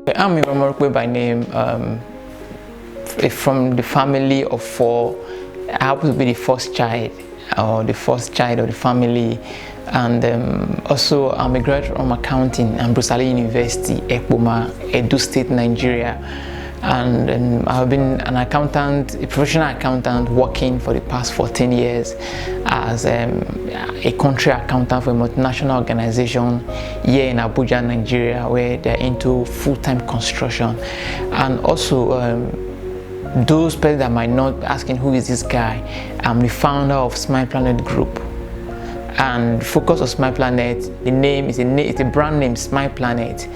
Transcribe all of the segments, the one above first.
I'm 𝐕𝐶𝐻𝑦𝐬 by name, from the family of 4. I happen to be the first child, or the first child of the family, and also I'm a graduate from accounting at 𝐕𝐶𝐻𝑦𝐬 University, Ekpoma, Edo State, Nigeria. And I've been an accountant, a professional accountant, working for the past 14 years as a country accountant for a multinational organization here in Abuja, Nigeria, where they're into full-time construction. And also, those people that might not be asking who is this guy, I'm the founder of Smile Planet Group. And the focus of Smile Planet, the name is a brand name, Smile Planet,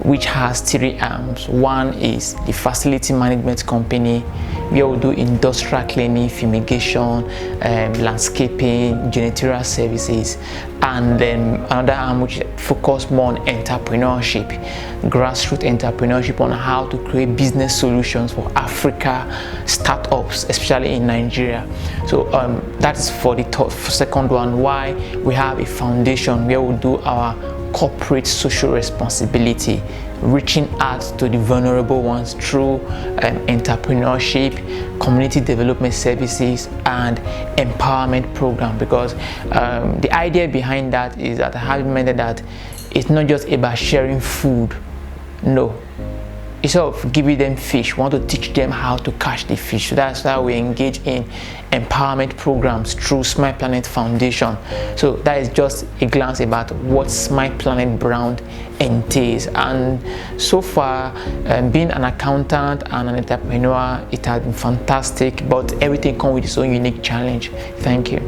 which has 3 arms. One is the facility management company, where we do industrial cleaning, fumigation, landscaping, janitorial services, and then another arm which focuses more on entrepreneurship, grassroots entrepreneurship, on how to create business solutions for Africa startups, especially in Nigeria. So that is for the second one, why we have a foundation where we do our corporate social responsibility, reaching out to the vulnerable ones through entrepreneurship, community development services, and empowerment program. Because the idea behind that is that I have meant that it's not just about sharing food. No, instead of giving them fish, we want to teach them how to catch the fish. So that's why we engage in empowerment programs through Smile Planet Foundation. So that is just a glance about what Smile Planet brand entails. And so far, being an accountant and an entrepreneur, it has been fantastic, but everything comes with its own unique challenge. Thank you.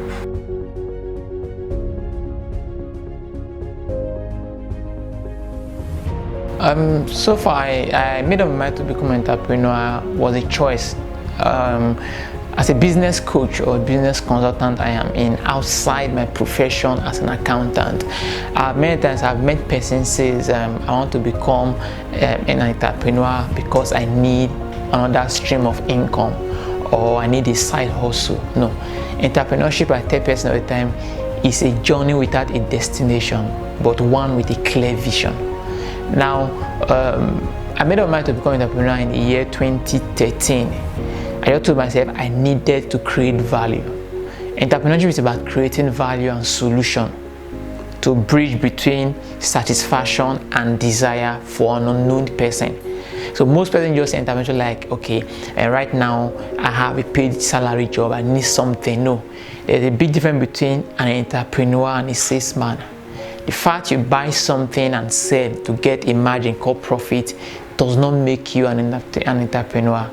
So far, I made up my mind to become an entrepreneur was a choice. As a business coach or business consultant, I am in outside my profession as an accountant. Many times I've met persons says I want to become an entrepreneur because I need another stream of income, or I need a side hustle. No, entrepreneurship, I tell person all the time, is a journey without a destination, but one with a clear vision. Now, I made up my mind to become an entrepreneur in the year 2013. I just told myself I needed to create value. Entrepreneurship is about creating value and solution to bridge between satisfaction and desire for an unknown person. So most people just say entrepreneurship like, okay, right now I have a paid salary job, I need something. No, there's a big difference between an entrepreneur and a salesman. The fact you buy something and sell to get a margin called profit does not make you an entrepreneur.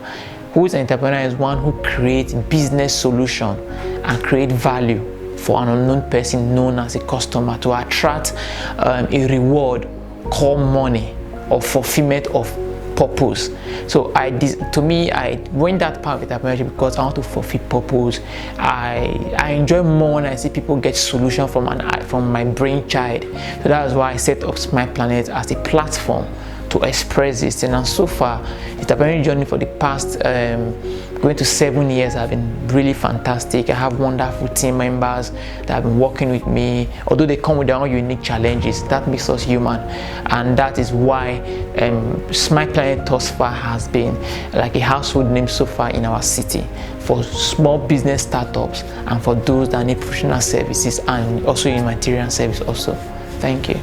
Who is an entrepreneur is one who creates business solution and create value for an unknown person known as a customer to attract a reward called money or fulfillment of purpose. So to me, I went that part of entrepreneurship because I want to fulfill purpose. I enjoy more when I see people get solution from my brainchild. So that's why I set up Smile Planet as a platform to express this. And so far, the entrepreneurial journey for the past going to 7 years have been really fantastic. I have wonderful team members that have been working with me. Although they come with their own unique challenges, that makes us human, and that is why Smile Planet thus far has been like a household name so far in our city for small business startups and for those that need professional services and also humanitarian service also. Thank you.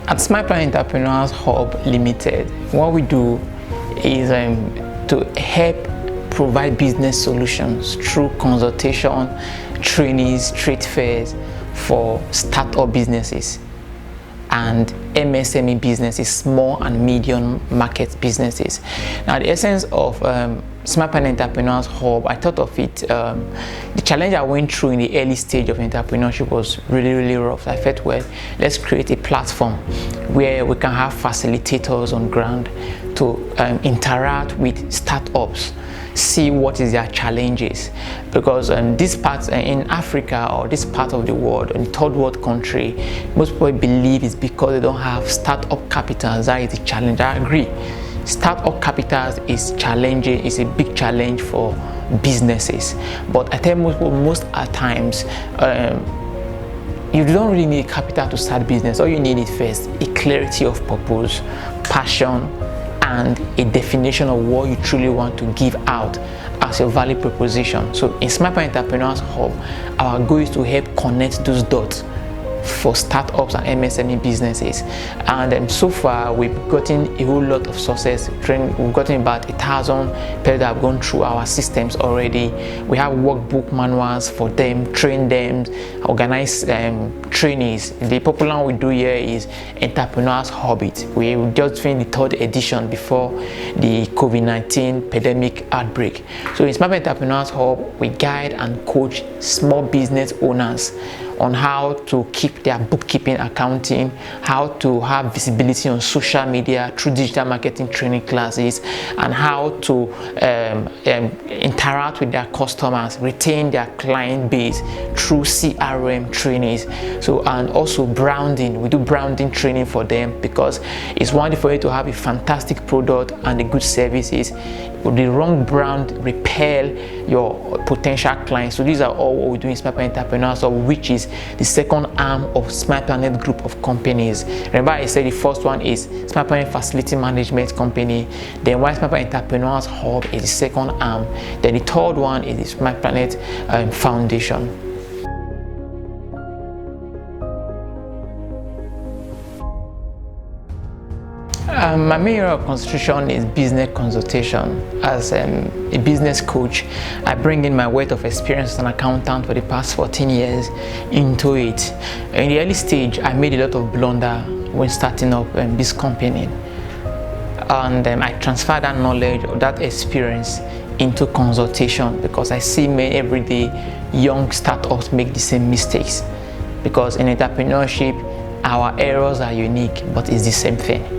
At Smile Planet Entrepreneurs Hub Limited, what we do is to help provide business solutions through consultation, trainings, trade fairs for startup businesses and MSME businesses, small and medium market businesses. Now, the essence of Smile Planet Entrepreneurs Hub, I thought of it, the challenge I went through in the early stage of entrepreneurship was really rough. I felt, well, let's create a platform where we can have facilitators on ground to interact with startups, see what is their challenges, because this part in Africa or this part of the world, in third world country, most people believe it's because they don't have startup capital. That is the challenge. I agree. Startup capital is challenging, is a big challenge for businesses, but I tell most people, most at times you don't really need capital to start business. All you need is first a clarity of purpose, passion, and a definition of what you truly want to give out as your value proposition. So in Smart Pioneer Entrepreneurs Hub, our goal is to help connect those dots for startups and MSME businesses. And so far we've gotten a whole lot of success. We've gotten about 1,000 people that have gone through our systems already. We have workbook manuals for them, train them, organize trainees. The popular one we do here is Entrepreneurs Hobbit. We just finished the 3rd edition before the COVID-19 pandemic outbreak. So in Smart Entrepreneurs Hub, we guide and coach small business owners on how to keep their bookkeeping, accounting, how to have visibility on social media through digital marketing training classes, and how to interact with their customers, retain their client base through CRM trainings. So, and also branding. We do branding training for them, because it's one thing for you to have a fantastic product and the good services. The wrong brand repel your potential clients. So these are all what we do in Smart Pioneer Entrepreneurs, which is the second arm of Smart Pioneer Group of companies. Remember, I said the first one is Smart Pioneer Facility Management Company. Then Smart Pioneer Entrepreneurs Hub is the second arm. Then the third one is the Smart Pioneer Foundation. My main area of concentration is business consultation. As a business coach, I bring in my wealth of experience as an accountant for the past 14 years into it. In the early stage, I made a lot of blunder when starting up this company, and I transferred that knowledge or that experience into consultation, because I see many everyday young startups make the same mistakes. Because in entrepreneurship, our errors are unique, but it's the same thing.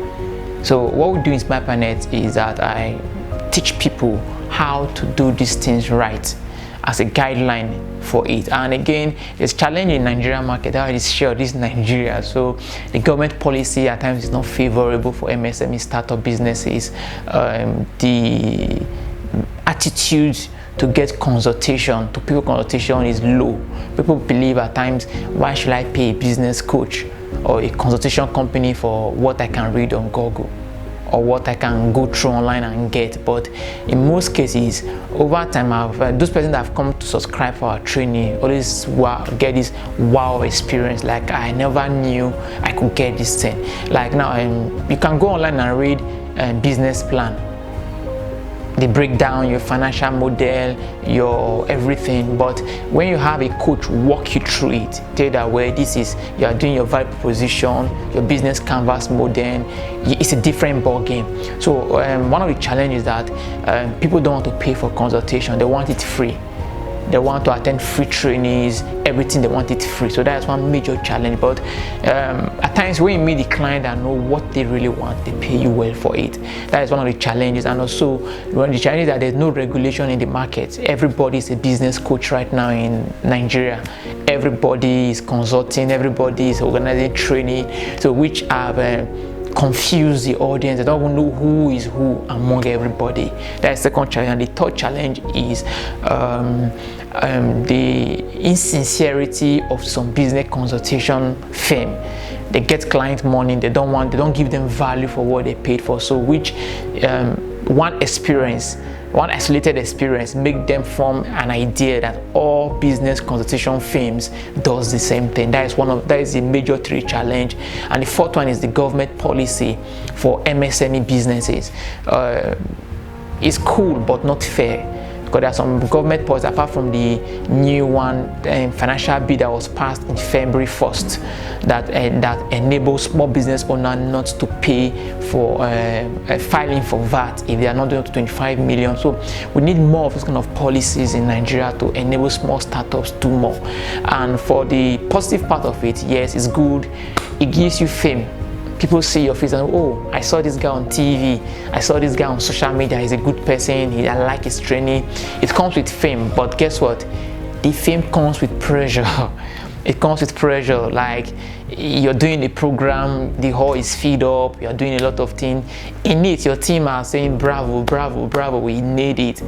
So what we do in Smart Pioneer is that I teach people how to do these things right as a guideline for it. And again, there's challenge in Nigerian market. That is sure, this is Nigeria. So the government policy at times is not favorable for MSME startup businesses. The attitude to get consultation, to people consultation is low. People believe at times, why should I pay a business coach or a consultation company for what I can read on Google or what I can go through online and get? But in most cases, over time, those persons that have come to subscribe for our training always get this wow experience. Like, I never knew I could get this thing. Like now, you can go online and read business plan. They break down your financial model, your everything. But when you have a coach walk you through it, tell you that where this is, you are doing your value proposition, your business canvas model, it's a different ball game. So one of the challenges is that people don't want to pay for consultation. They want it free. They want to attend free trainings, everything, they want it free. So that's one major challenge. But at times when you meet the client and know what they really want, they pay you well for it. That is one of the challenges. And also one of the challenges is that there's no regulation in the market. Everybody is a business coach right now in Nigeria. Everybody is consulting, everybody is organizing training, so which have confuse the audience. They don't even know who is who among everybody. That's the second challenge. And the third challenge is the insincerity of some business consultation firm. They get client money, they don't give them value for what they paid for. So which one isolated experience make them form an idea that all business consultation firms does the same thing. That is the major three challenge. And the fourth one is the government policy for MSME businesses. It's cool but not fair, because there are some government policies apart from the new one, financial bill that was passed in February 1st, that enables small business owners not to pay for filing for VAT if they are not doing up to 25 million. So we need more of this kind of policies in Nigeria to enable small startups to do more. And for the positive part of it, yes, it's good. It gives you fame. People see your face and, oh, I saw this guy on TV, I saw this guy on social media, he's a good person, I like his training. It comes with fame, but guess what? The fame comes with pressure. It comes with pressure, like you're doing the program, the hall is filled up, you're doing a lot of things. In it, your team are saying, bravo, bravo, bravo, we need it.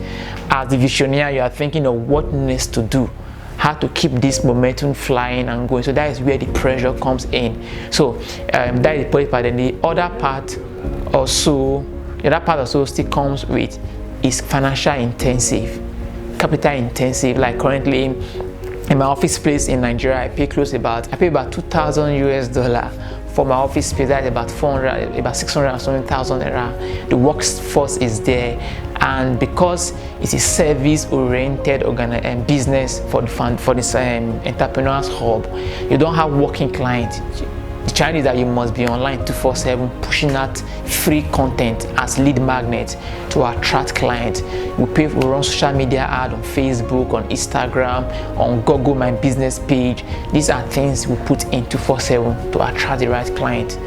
As the visionary, you are thinking of what next to do. how to keep this momentum flying and going. So that is where the pressure comes in. So that is the first part. And the other part also still comes with is financial intensive, capital intensive. Like currently in my office space in Nigeria, I pay about $2,000 for my office space. That's about 600 and something thousand naira. The workforce is there, and because it's a service-oriented business for this entrepreneurs hub, you don't have working clients. The challenge is that you must be online 24/7, pushing out free content as lead magnet to attract clients. We run social media ad on Facebook, on Instagram, on Google My Business page. These are things we put in 24/7 to attract the right client.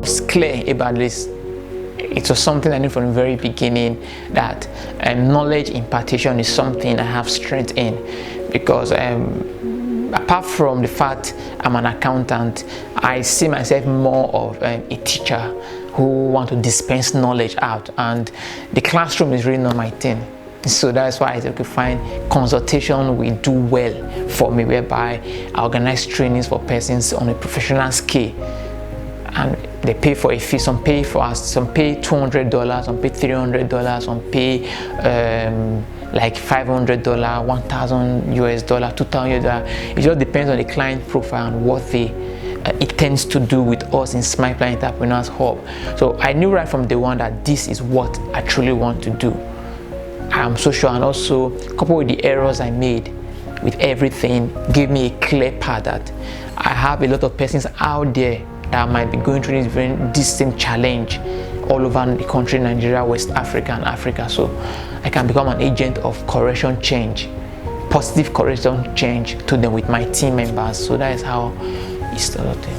It's clear about this. It was something I knew from the very beginning, that knowledge impartation is something I have strength in, because apart from the fact I'm an accountant, I see myself more of a teacher who want to dispense knowledge out, and the classroom is really not my thing. So that's why I could find consultation will do well for me, whereby I organize trainings for persons on a professional scale, and they pay for a fee. Some pay $200, some pay $300, some pay like $500, $1,000, $2,000. It just depends on the client profile and what it tends to do with us in Smile Plan Entrepreneurs Hub. So I knew right from day one that this is what I truly want to do. I'm so sure, and also coupled with the errors I made with everything, gave me a clear path that I have a lot of persons out there that might be going through this same challenge all over the country, Nigeria, West Africa, and Africa. So I can become an agent of correction change, positive correction change to them with my team members. So that is how it started.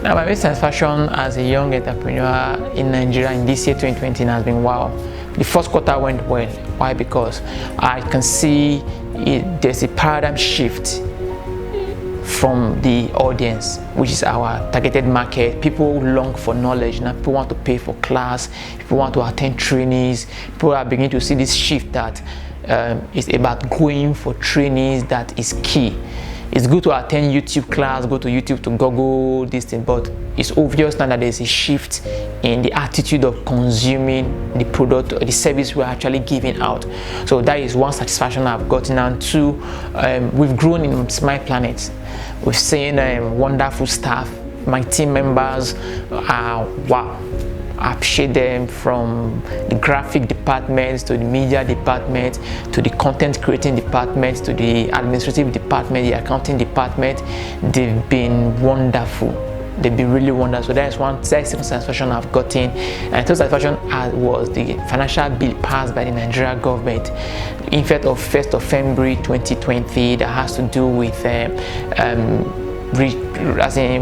Now, my biggest satisfaction as a young entrepreneur in Nigeria in this year 2020 has been wow. The first quarter went well. Why? Because I can see there's a paradigm shift from the audience, which is our targeted market. People long for knowledge. Now people want to pay for class, people want to attend trainings. People are beginning to see this shift that it's about going for trainings. That is key. It's good to attend YouTube class, go to YouTube to Google this thing, but it's obvious now that there's a shift in the attitude of consuming the product or the service we're actually giving out. So that is one satisfaction I've gotten. And two, we've grown in Smile Planet. We've seen wonderful staff. My team members are wow. I appreciate them, from the graphic departments to the media department to the content creating department to the administrative department, the accounting department. They've been wonderful. They've been really wonderful. So that's one satisfaction I've gotten. And the satisfaction was the financial bill passed by the Nigerian government in fact of 1st of February 2020, that has to do with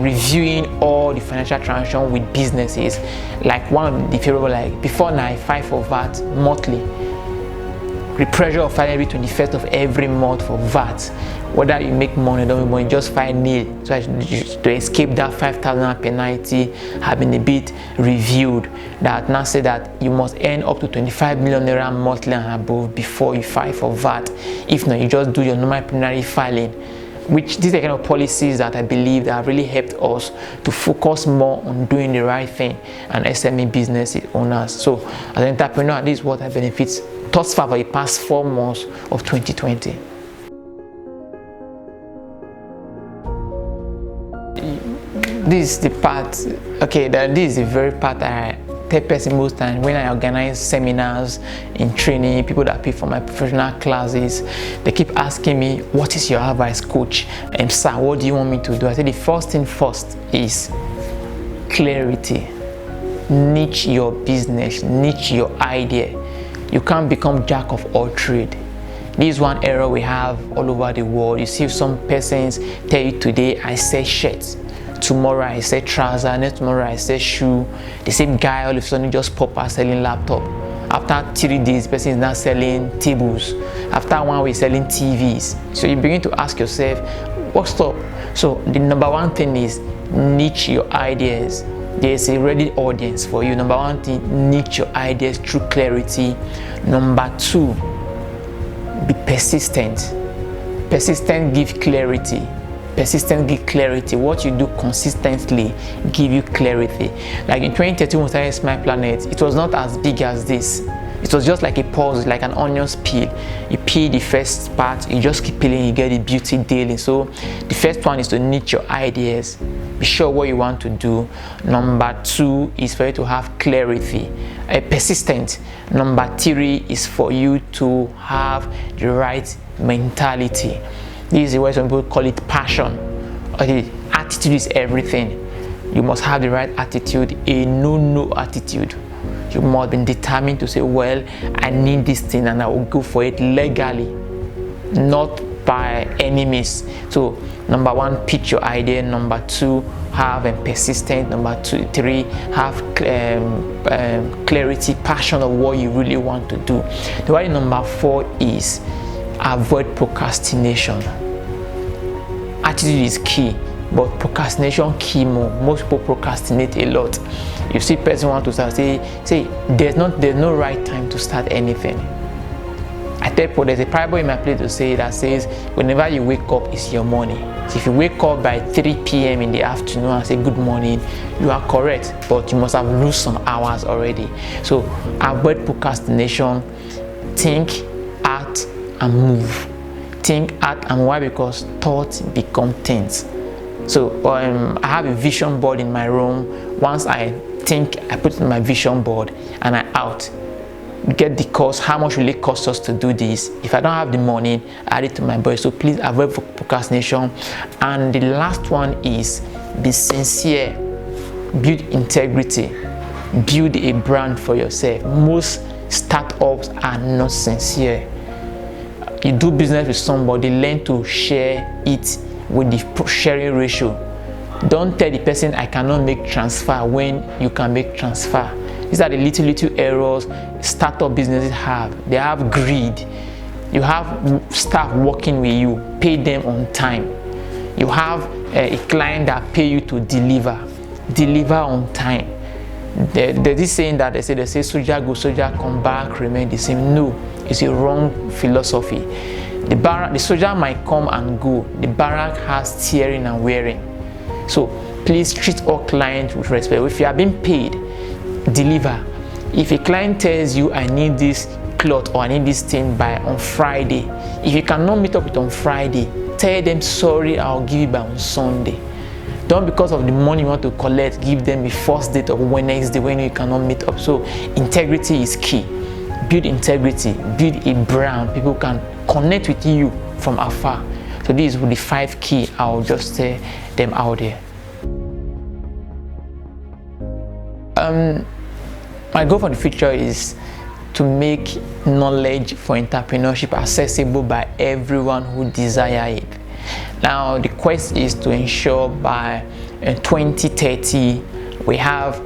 reviewing all the financial transactions with businesses. Like one of the favorable, like before now I file for VAT monthly. The pressure of filing every 21st of every month for VAT, whether you make money or don't make money, just file nil. So to escape that 5,000 penalty, have been a bit reviewed. That now say that you must earn up to 25 million naira monthly and above before you file for VAT. If not, you just do your normal preliminary filing. Which these are the kind of policies that I believe that have really helped us to focus more on doing the right thing and SME business owners. So as an entrepreneur, this is what I benefits thus far for the past 4 months of 2020. This is the part, okay, this is the very part that I tell person most times when I organize seminars in training, people that pay for my professional classes, they keep asking me, what is your advice, coach? And sir, what do you want me to do? I say the first thing first is clarity. Niche your business, niche your idea. You can't become jack of all trade. This is one error we have all over the world. You see some persons tell you today I sell shirts, tomorrow I sell trousers, next tomorrow I sell shoe. The same guy all of a sudden just pop out selling laptop. After 3 days, the person is now selling tables. After 1 week, selling TVs. So you begin to ask yourself, What's up? So the number one thing is niche your ideas. There's a ready audience for you. Number one thing, niche your ideas through clarity. Number two, be persistent. Persistent give clarity. Persistent give clarity. What you do consistently give you clarity. Like in 2013 when we started Smile Planet, it was not as big as this. It was just like a puzzle, like an onion peel. You peel the first part, you just keep peeling, you get the beauty daily. So the first one is to niche your ideas. Be sure what you want to do. Number two is for you to have clarity, persistent. Number three is for you to have the right mentality. This is why some people call it passion. Okay, attitude is everything. You must have the right attitude, a no attitude. You must be determined to say, well, I need this thing and I will go for it legally, not by any means. So number one, pitch your idea. Number two, have persistent. Number three, have clarity, passion of what you really want to do. The way number four is avoid procrastination. Attitude is key, but procrastination key more. Most people procrastinate a lot. You see person want to start, say there's no right time to start anything. I tell people there's a parable in my place to say that says whenever you wake up it's your morning. So if you wake up by 3 p.m. in the afternoon and say good morning, you are correct, but you must have lost some hours already. So avoid procrastination. Think, act, and move. Think, act, and why? Because thoughts become things. So I have a vision board in my room. Once I think, I put it on my vision board and I out. Get the cost, how much will it cost us to do this? If I don't have the money, add it to my budget. So please avoid procrastination. And the last one is be sincere. Build integrity. Build a brand for yourself. Most startups are not sincere. You do business with somebody, learn to share it with the sharing ratio. Don't tell the person I cannot make transfer when you can make transfer. These are the little errors startup businesses have. They have greed. You have staff working with you, pay them on time. You have a client that pay you to deliver on time. There's this saying that they say soldier go, soldier come back, remain the same. No, it's a wrong philosophy. The soldier might come and go. The barrack has tearing and wearing. So please treat all clients with respect. If you are being paid, deliver. If a client tells you I need this cloth or I need this thing by on Friday, if you cannot meet up with on Friday, tell them sorry, I'll give it by on Sunday. Don't, because of the money you want to collect, give them a first date of Wednesday when you cannot meet up. So integrity is key. Build integrity, build a brand. People can connect with you from afar. So these are the 5 key. I'll just say them out there. My goal for the future is to make knowledge for entrepreneurship accessible by everyone who desire it. Now the quest is to ensure by 2030 we have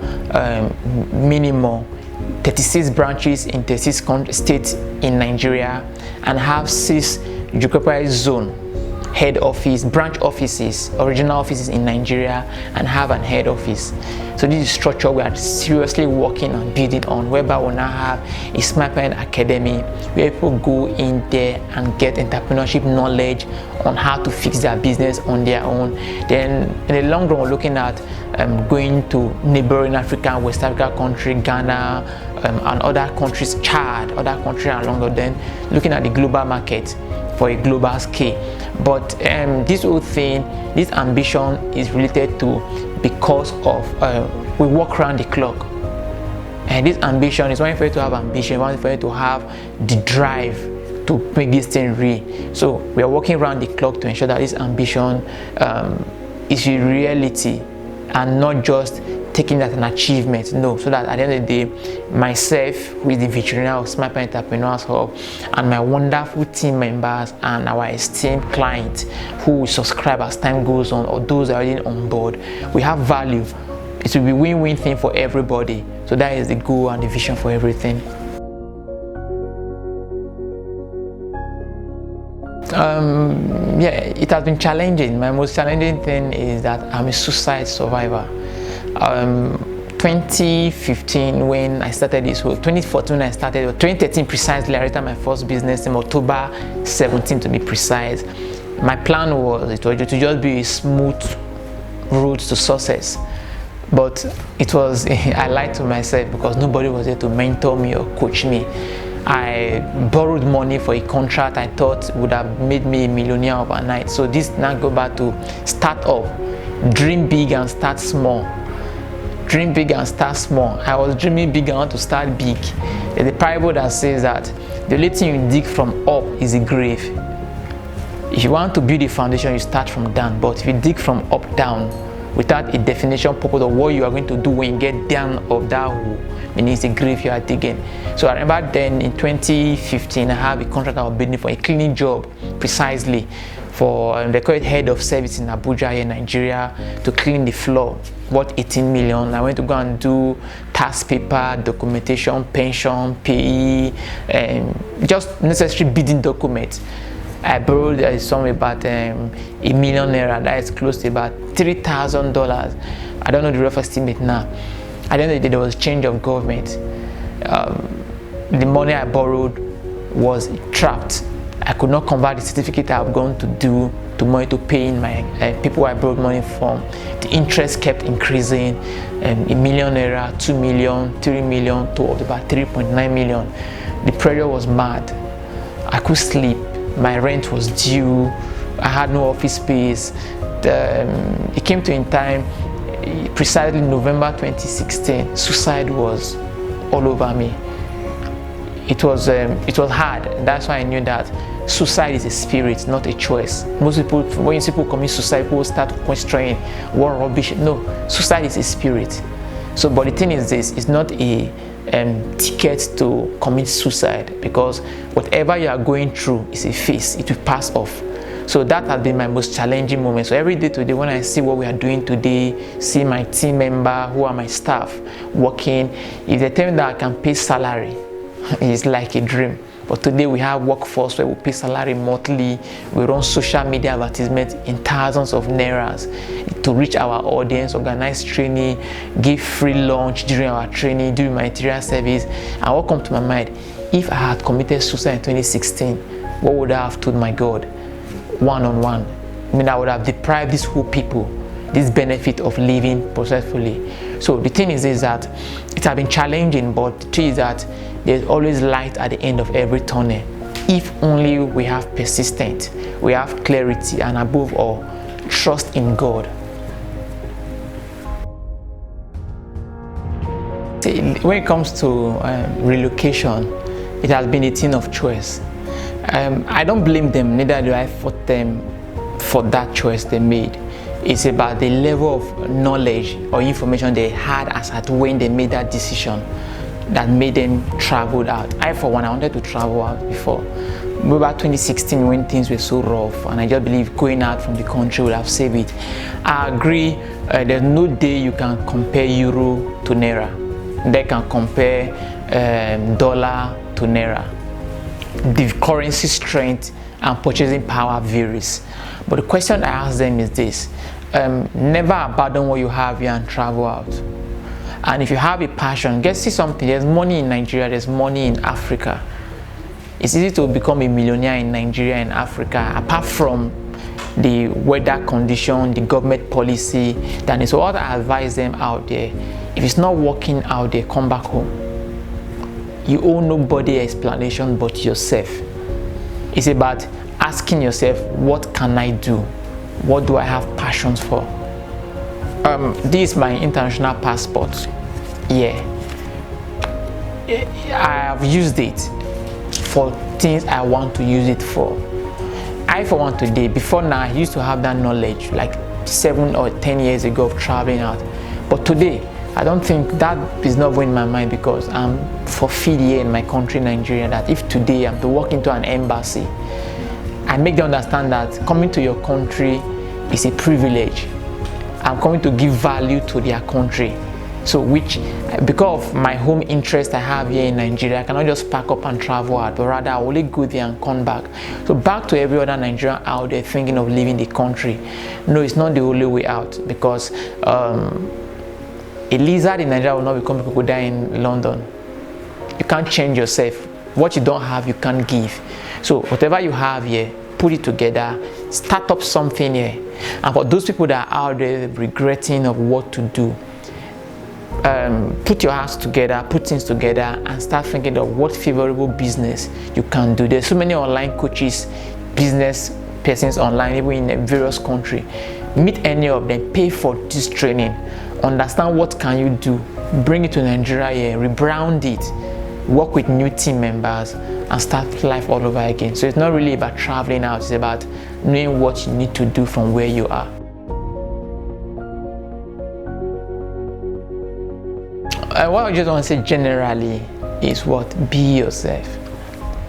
minimum 36 branches in 36 states in Nigeria and have 6 geographical zone head office, branch offices, original offices in Nigeria, and have an head office. So this is structure we are seriously working on building on, whereby we now have a Smile Planet Academy where people go in there and get entrepreneurship knowledge on how to fix their business on their own. Then in the long run, we're looking at going to neighboring Africa, West Africa country, Ghana, and other countries, Chad, other countries along then looking at the global market for a global scale. But this whole thing, this ambition is related to because of we work around the clock, and this ambition is one for you to have ambition, one for you to have the drive to make this thing real. So we are working around the clock to ensure that this ambition is a reality and not just taking that an achievement. No, so that at the end of the day, myself, who is the visionary of Smile Planet Entrepreneurs Hub, and my wonderful team members and our esteemed clients who will subscribe as time goes on, or those that are already on board, we have value. It will be win-win thing for everybody. So that is the goal and the vision for everything. Yeah, it has been challenging. My most challenging thing is that I'm a suicide survivor. 2015 when I started this, 2014 when I started, or 2013 precisely, I started my first business in October 17 to be precise. My plan was to just be a smooth route to success, but it was I lied to myself because nobody was there to mentor me or coach me. I borrowed money for a contract I thought would have made me a millionaire overnight. So this now go back to start up, dream big and start small. Dream big and start small. I was dreaming big, I want to start big. There's a parable that says that the only thing you dig from up is a grave. If you want to build a foundation, you start from down. But if you dig from up down without a definition, purpose of what you are going to do when you get down of that hole, meaning it's a grave you are digging. So I remember then in 2015, I have a contract I was building for a cleaning job, precisely for they call it head of service in Abuja here in Nigeria, to clean the floor, worth 18 million. I went to go and do tax paper, documentation, pension, PE, just necessary bidding documents. I borrowed somewhere about ₦1 million, that is close to about $3,000. I don't know the rough estimate now. At the end of the day, there was change of government. The money I borrowed was trapped. I could not convert the certificate I've gone to do to money to pay in my people I borrowed money from. The interest kept increasing, ₦1 million, 2 million, 3 million, to about 3.9 million. The pressure was mad. I could sleep. My rent was due. I had no office space. It came to in time, precisely November 2016, suicide was all over me. It was hard. That's why I knew that suicide is a spirit, not a choice. Most people, when people commit suicide, people start questioning what rubbish. No, suicide is a spirit. So, but the thing is this: it's not a ticket to commit suicide, because whatever you are going through is a phase. It will pass off. So that has been my most challenging moment. So every day today, when I see what we are doing today, see my team member who are my staff working, if they tell me that I can pay salary, it's like a dream. But today we have workforce where we pay salary monthly. We run social media advertisements in thousands of nairas to reach our audience, organize training, give free lunch during our training, do humanitarian service. And what comes to my mind, if I had committed suicide in 2016, what would I have told my God? One-on-one. I mean, I would have deprived these whole people this benefit of living purposefully. So the thing is that it has been challenging, but the truth is that there's always light at the end of every tunnel. If only we have persistence, we have clarity, and above all, trust in God. When it comes to relocation, it has been a thing of choice. I don't blame them, neither do I fault them for that choice they made. It's about the level of knowledge or information they had as at when they made that decision that made them travel out. I, for one, I wanted to travel out before. About 2016, when things were so rough, and I just believe going out from the country would have saved it. I agree, there's no day you can compare euro to naira. They can compare dollar to naira. The currency strength and purchasing power varies. But the question I ask them is this: never abandon what you have here and travel out. And if you have a passion, get see something. There's money in Nigeria, there's money in Africa. It's easy to become a millionaire in Nigeria and Africa, apart from the weather condition, the government policy. Then it's what I advise them out there. If it's not working out there, come back home. You owe nobody explanation but yourself. It's about asking yourself, what can I do? What do I have passions for? This is my international passport. Yeah, I have used it for things I want to use it for. I, for one, today, before now, I used to have that knowledge like 7 or 10 years ago of traveling out. But today, I don't think that is not in my mind, because I'm fulfilled here in my country, Nigeria, that if today I'm to walk into an embassy, I make them understand that coming to your country is a privilege. I'm coming to give value to their country. So which, because of my home interest I have here in Nigeria, I cannot just pack up and travel out, but rather I will only go there and come back. So back to every other Nigerian out there thinking of leaving the country, no, it's not the only way out, because a lizard in Nigeria will not become a crocodile in London. You can't change yourself. What you don't have, you can't give. So whatever you have here, put it together, start up something here. And for those people that are out there regretting of what to do, put your hands together, put things together, and start thinking of what favorable business you can do. There's so many online coaches, business persons online, even in various countries. Meet any of them, pay for this training, understand what can you do, bring it to Nigeria here, rebrand it, work with new team members, and start life all over again. So it's not really about traveling out, it's about knowing what you need to do from where you are. What I just want to say generally is what? Be yourself.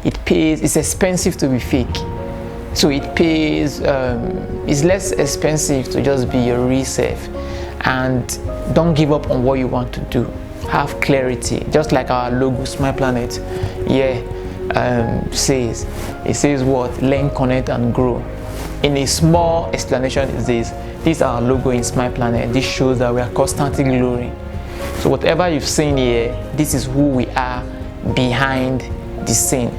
It pays, it's expensive to be fake. So it pays, it's less expensive to just be your real self. And don't give up on what you want to do. Have clarity, just like our logo, Smile Planet, says. It says what? Learn, connect, and grow. In a small explanation, it says, this is our logo in Smile Planet. This shows that we are constantly growing. So whatever you've seen here, this is who we are behind the scene.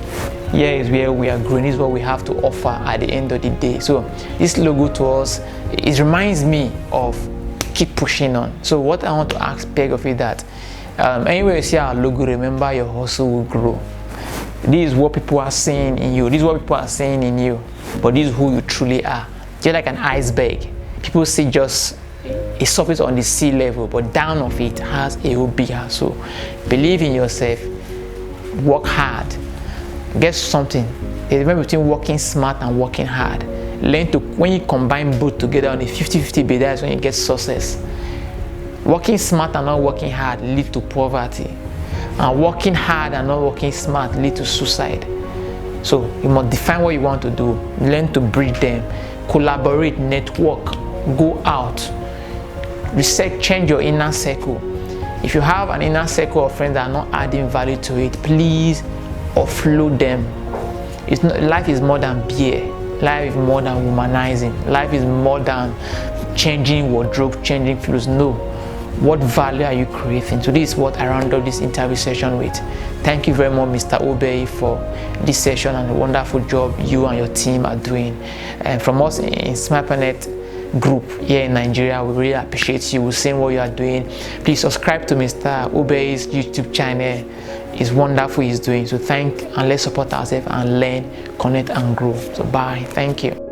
Here is where we are growing. This is what we have to offer at the end of the day. So this logo to us, it reminds me of keep pushing on. So what I want to beg of you that anywhere you see our logo, remember your hustle will grow. This is what people are seeing in you. This is what people are seeing in you. But this is who you truly are. You're like an iceberg. People see just a surface on the sea level, but down of it has a whole big hustle. Believe in yourself. Work hard. Get something. There's a difference between working smart and working hard. Learn to, when you combine both together on a 50-50 basis, that's when you get success. Working smart and not working hard lead to poverty. And working hard and not working smart lead to suicide. So you must define what you want to do. Learn to bridge them. Collaborate, network, go out. Research, change your inner circle. If you have an inner circle of friends that are not adding value to it, please offload them. It's not, life is more than beer. Life is more than womanizing. Life is more than changing wardrobe, changing clothes. No. What value are you creating? So this is what I round up this interview session with. Thank you very much, Mr. 𝐕𝐵𝐲, for this session and the wonderful job you and your team are doing. And from us in Smile Planet group here in Nigeria, we really appreciate you. We're seeing what you are doing. Please subscribe to Mr. 𝐕𝐵𝐲's YouTube channel. It's wonderful he's doing. So thank and let's support ourselves and learn, connect, and grow. So bye. Thank you.